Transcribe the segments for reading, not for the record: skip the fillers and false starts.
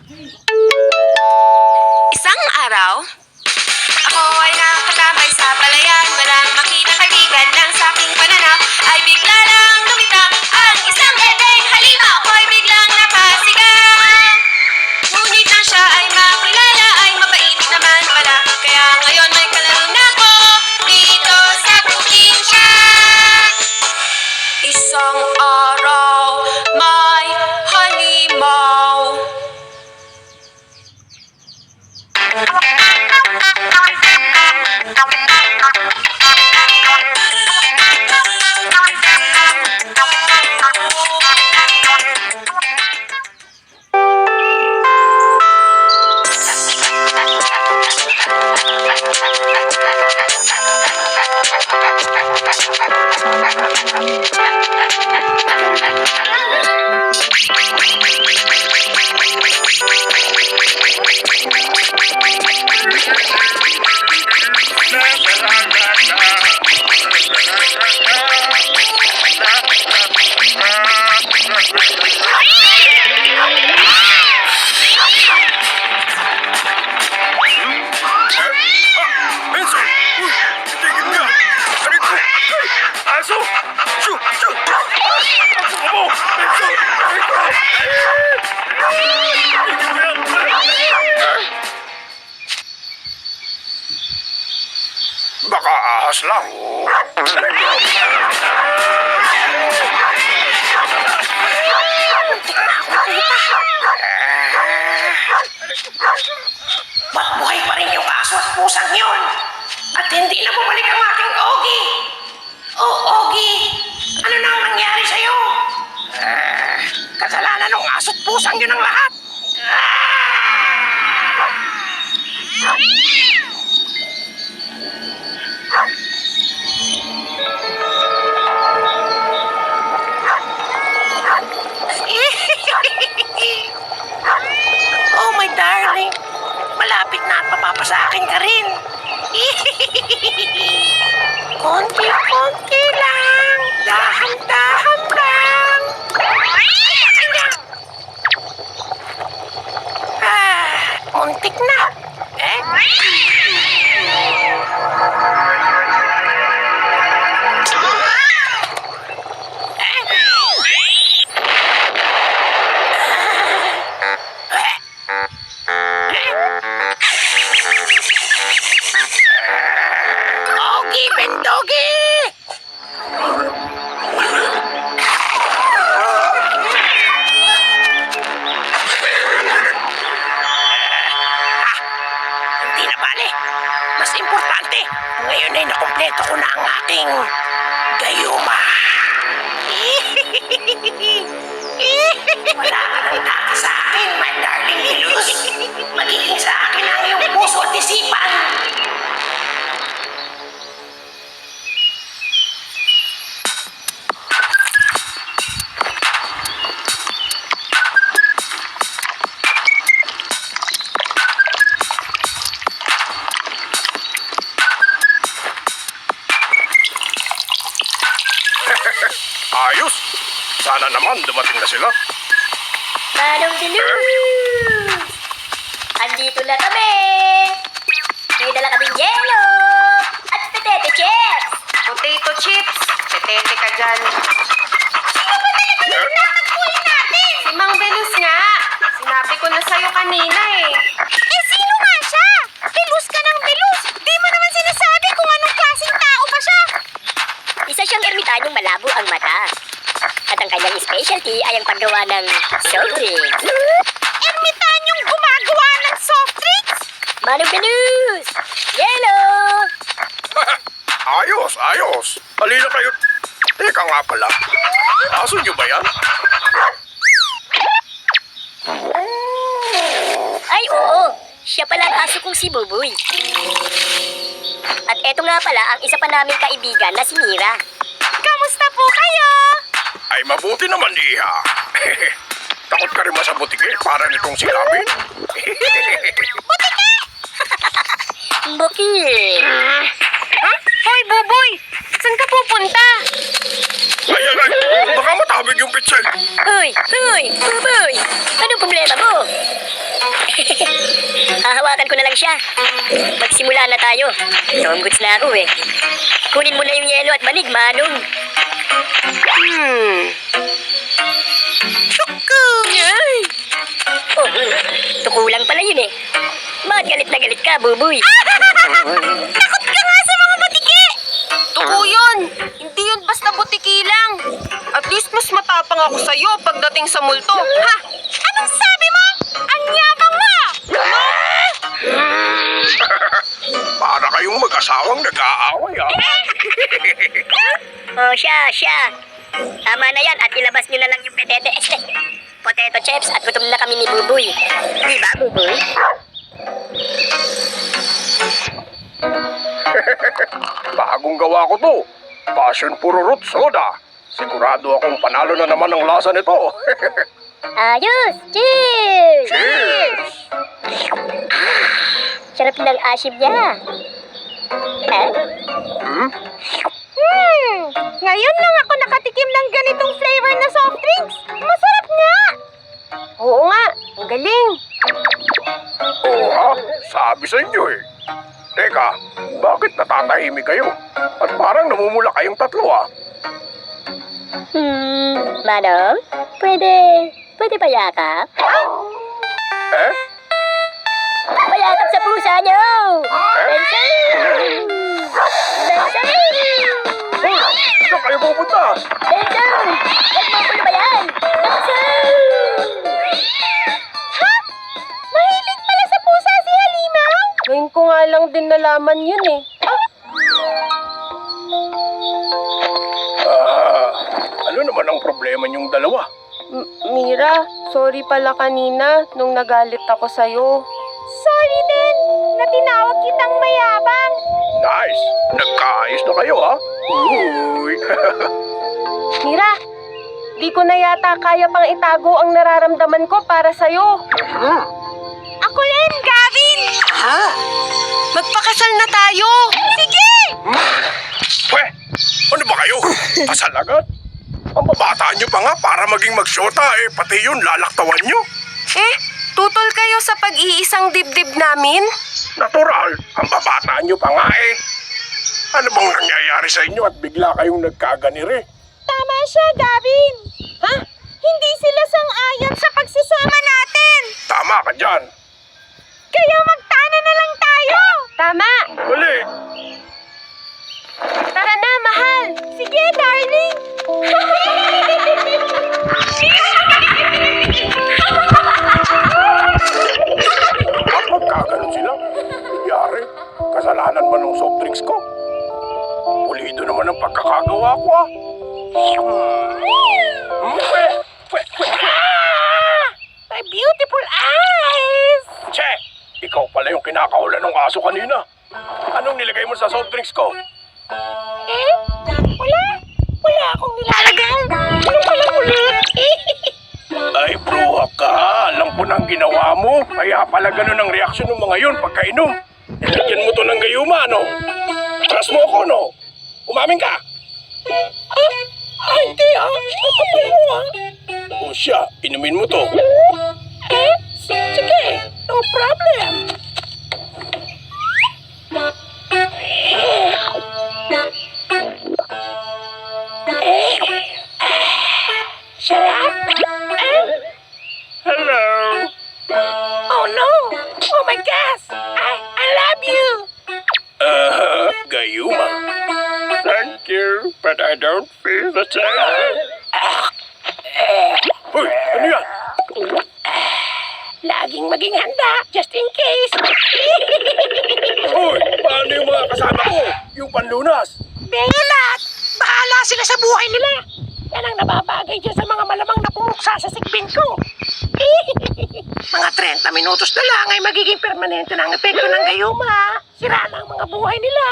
Isang araw, ako ay nakatambay sa palayan. Walang makitang kaibigan ng sa aking pananaw. Ay bigla lang lumita ang isang edeng halimaw. Ako'y biglang napasigaw. Ngunit nang siya ay makilala, ay mabait naman pala. Kaya ngayon may kalaro na ko dito sa probinsya. Isang araw, may halimaw. Benson! Uy! Tigil ka! Aray ko! Aso! Shoo! Shoo! Ako mo! Benson! Aray ko! Tigil ka! Baka ahas lang. Aray ko! Buhay pa rin yung aso at pusang yun. At hindi na bumalik ang aking Ogie. Oh, Ogie, ano na ang nangyari sa'yo? Kasalanan ng aso at pusang yun ang lahat. Oh, my darling. Malapit na at mapapasakin ka rin. Konti-konti lang. Dahan-dahan lang. Muntik na. Ogie Bendogie! Hindi na bale. Mas importante, ngayon ay nakumpleto ko na ang aking gayuma. Wala ka nang taka sa akin, my darling Lilus. Magiging sa akin ang iyong puso at isipan. Ayos! Sana naman dumating na sila. Manong Deluz! Andito na kami! May dala kaming yelo! At potato chips! Potato chips. Tetete ka dyan. Si Mang Belus nga. Sinabi ko na sa'yo kanina eh. Eh, sino nga siya? Belus ka ng belus! Di mo naman sinasabi kung anong klaseng tao ba siya! Isa siyang ermitanyong malabo ang mata. At ang kanyang specialty ay ang paggawa ng soft drinks. Ermitanyong gumagawa ng soft drinks? Manong Belus! Yelo! Ayos! Ayos! Halina kayo. Teka nga pala. Aso nyo ba yan? Ay, oo. Siya pala ang aso kong si Buboy. At eto nga pala ang isa pa naming kaibigan na si Mira. Kamusta po kayo? Ay mabuti naman, Iha. Takot ka rin ba sa butike para nitong silabin? Bukid. Ha? Hoy, Buboy! Saan ka pupunta? Ay, baka malamig yung pitsel. Uy, Buboy! Anong problema mo? Hahawakan ko na lang siya. Magsimula na tayo. Tonggots na ako eh. Kunin mo na yung yelo at manig, Manong. Chuku! Ay! Oh, tuko lang pala yun eh. Bakit galit na galit ka, Buboy? Takot ka nga sa mga butiki! Tuko yun! Hindi yun basta butiki lang. At least mas matapang ako sa'yo pagdating sa multo. Ha? Anong sabi mo? Ang yabang mo! Para kayong mag-asawang nag-aaway, ah. Oh, siya. Tama na yan at ilabas nyo na lang yung potato chips at gutom na kami ni Buboy. Di ba, Buboy? Bagong gawa ko to. Passion pururut soda. Sigurado akong panalo na naman ang lasa nito. Ayos! Cheers! Cheers! Sarap ng asim niya. Hmm? Ngayon lang ako nakatikim ng ganitong flavor na soft drinks. Masarap nga! Oo nga, ang galing. Oo ha? Sabi sa inyo eh. Teka, bakit natatahimik kayo? At parang namumula kayong tatlo ah. Manong, pwede ba yakap? Eh? Mayakap sa pusa niyo! Benson! Hoy! Saan kayo pupunta? Benson! Huwag mo pulubayan! Benson! Ha? Mahilig pala sa pusa si Halimaw? Ngayon ko nga lang din nalaman yun eh. Ano naman ang problema niyong dalawa? Mira, sorry pala kanina nung nagalit ako sa'yo. Sorry din na tinawag kitang mayabang. Nice! Nagkaayos na kayo ha? Uy! Mira, di ko na yata kaya pang itago ang nararamdaman ko para sa'yo. Ako rin, Gavin! Ha? Magpakasal na tayo! Sige! Pwe! Ano ba kayo? Pasal agad? Ang babata niyo pa nga para maging magsyota eh, pati yun lalaktawan niyo. Eh, tutol kayo sa pag-iisang dibdib namin? Natural, ang babata niyo pa nga eh. Ano bang nangyayari sa inyo at bigla kayong nagkaganire? Tama siya, Gavin! Ha? Hindi sila sang-ayon sa pagsasama natin! Tama ka dyan. Kaya magtana na lang tayo! Tama! Mali! Tara na, mahal! Sige, darling! Kapag kaganon sila, nangyari, kasalanan man ng soft drinks ko. Pulido naman ang pagkakagawa ko ah. My beautiful eyes! Che! Ikaw pala yung kinakaulan ng aso kanina. Anong nilagay mo sa soft drinks ko? Eh? Wala akong nilalagay. Ano pala ulit? Ay, bruha ka. Alam ko nang ginawa mo. Kaya pala ganun ang reaksyon ng mga yun pagkainom. Nilagyan mo to ng gayuma, no? Paras mo ako, no? Umamin ka. Hindi ah. Kapal mo ah. O siya, inumin mo to. Sige, no problem. Sarap? Hello. Oh no! Oh my gosh! I love you! Gayuma. Thank you, but I don't feel the same. Hoy, ano yan? Laging maging handa, just in case. Hoy, paano yung mga kasama ko? Yung panlunas? Bengelat! Bahala sila sa buhay nila! Yan ang nababagay dyan sa mga malamang napumuksa sa sigbin ko. Mga 30 minutos na lang ay magiging permanente na ang epekto ng gayuma. Sira na ang mga buhay nila.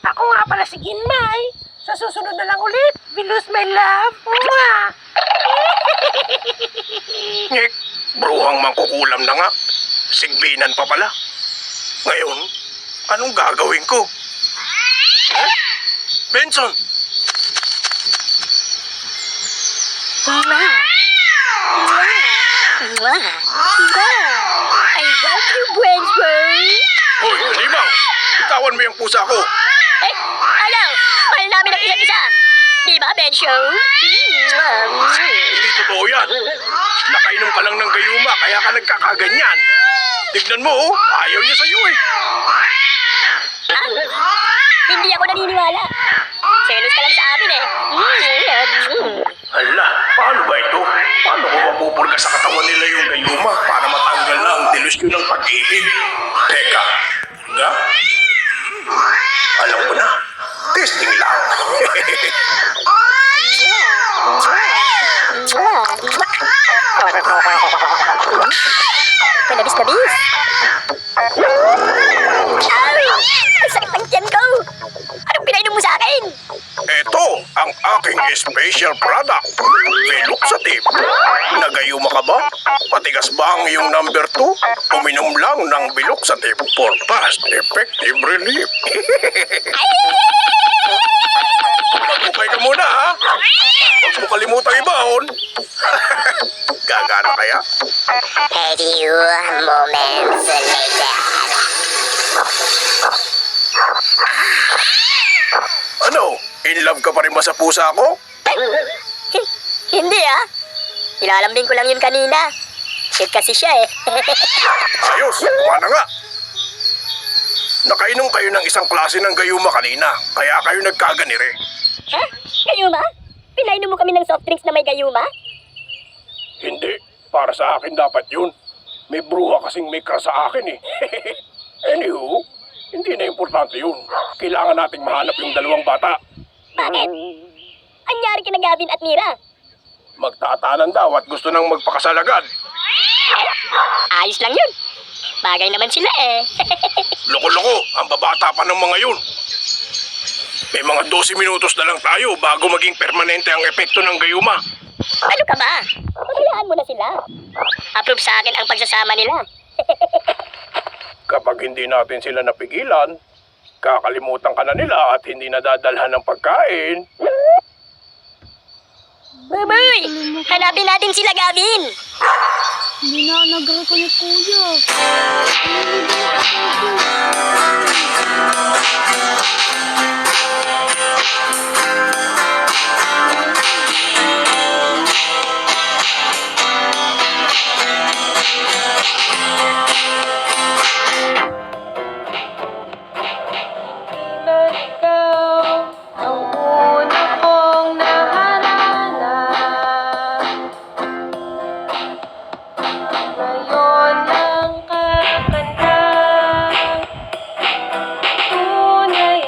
Ako nga pala si Ginmay. Sa susunod na lang ulit, Vilus my love. Mwah! Ngek, bruhang mangkukulam na nga. Sigbinan pa pala. Ngayon, anong gagawin ko? Eh? Benson! I love you, Wednesday. Hoy, Halimaw! Bitawan mo yung pusa ko! Eh, ano? Mahal namin ang isa't isa. Di ba, Bensyo? Hindi totoo yan. Nakainom ka lang ng gayuma, kaya ka nagkakaganyan. Tignan mo, oh. Ayaw niya sa'yo eh. Ah? Hindi ako naniniwala. Selos ka lang sa amin eh. Hala, paano ba ito? Paano ko mapupurga sa katawan nila yung gayuma para matanggal na ang delusyon ng pag-ibig? Teka, nga? Alam ko na. Testing lang. Kalabis-labis. Ay! Ang sakit ng tiyan ko. Anong pinainom mo sa akin? Ito ang aking special product. Veloxative. Nagayuma ka ba? Patigas ba ang iyong number 2? Uminom lang ng Veloxative for fast, effective relief. Magpukay ka muna, ha? Huwag mo kalimutang ibaon. Gagana kaya? A few moments later. Ano? In love ka pa rin ba sa pusa ko? Hindi ah. Nilalambing ko lang yun kanina. Shit kasi siya eh. Ayos, kumana nga. Nakainom kayo ng isang klase ng gayuma kanina, kaya kayo nagkaganire. Ha? Gayuma? Pinainom mo kami ng soft drinks na may gayuma? Hindi, para sa akin dapat yun. May bruha kasing may crush sa akin eh. Anywho, hindi na importante yun. Kailangan nating mahanap yung dalawang bata. Bakit? Anyari kina Gavin at Mira? Magtatanan daw at gusto nang magpakasal agad. Ayos lang yun. Bagay naman sila eh. Loko-loko, ang babata pa ng mga yun. May mga 12 minutos na lang tayo bago maging permanente ang epekto ng gayuma. Ano ka ba? Pabayaan mo na sila. Approve sa akin ang pagsasama nila. Kapag hindi natin sila napigilan, kakalimutan ka na nila at hindi nadadalhan ng pagkain. Buboy! Hanapin natin sila, Gavin! Hindi na nag-reconnect, kuya. Ang una kong nahalala. Ngayon ang kakanta. Tunay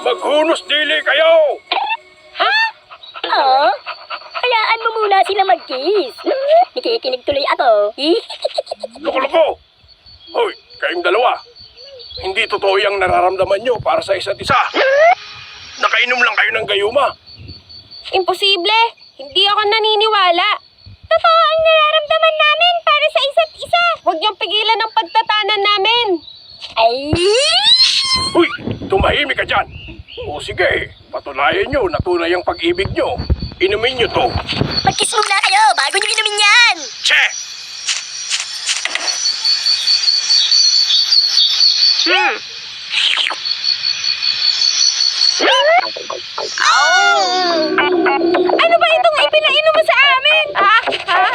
Maghunos dili kayo! Oh, hayaan mo muna sila mag-kiss. Nakikinig tuloy ako. Loko-loko! Hoy, kayong dalawa. Hindi totoo yung nararamdaman nyo para sa isa't isa. Nakainom lang kayo ng gayuma. Imposible! Hindi ako naniniwala. Totoo ang nararamdaman namin para sa isa't isa. Huwag niyong pigilan ang pagtatanan namin. Ay! Uy, tumahimik ka dyan. O sige, patunayan nyo na tunay ang pag-ibig nyo. Inumin nyo to. Mag-kiss muna kayo bago nyo inumin yan! Che! Ano ba itong ipinainom mo sa amin?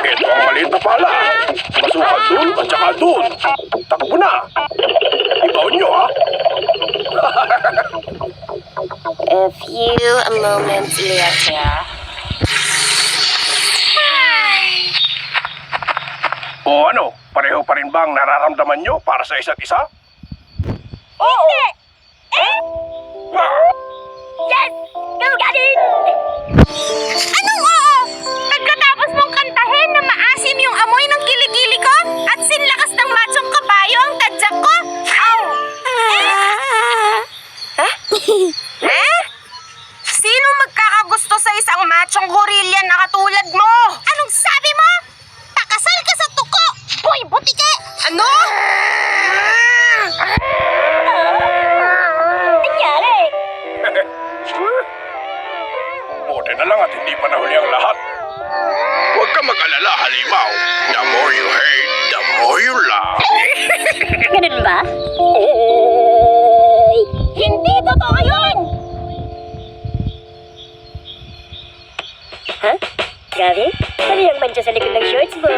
Ito ang maliit na pala. Masukal dun at saka dun. Takbo na. Ibaon nyo ha. A few moments later. O ano, pareho pa rin ba ang nararamdaman nyo para sa isa't isa? Hindi! Ah! Yes! Go, Gadin! Anong oo? Pagkatapos mong kantahin na maasim yung amoy ng kiligili ko at sinlakas ng machong kabayo ang tadyak ko? Ow! Sino magkakagusto sa isang machong gorilla na katulad mo? Anong sabi mo? Pakasal ka sa tuko! Boy, butike! Ano? Nangyari? Buti na lang at hindi pa nahuli ang lahat. Huwag ka mag-alala, Halimaw. The more you hate, the more you love. Ganun ba? Hindi totoo yun! Ha? Grabe? Ano yung mancha sa likod ng shorts mo?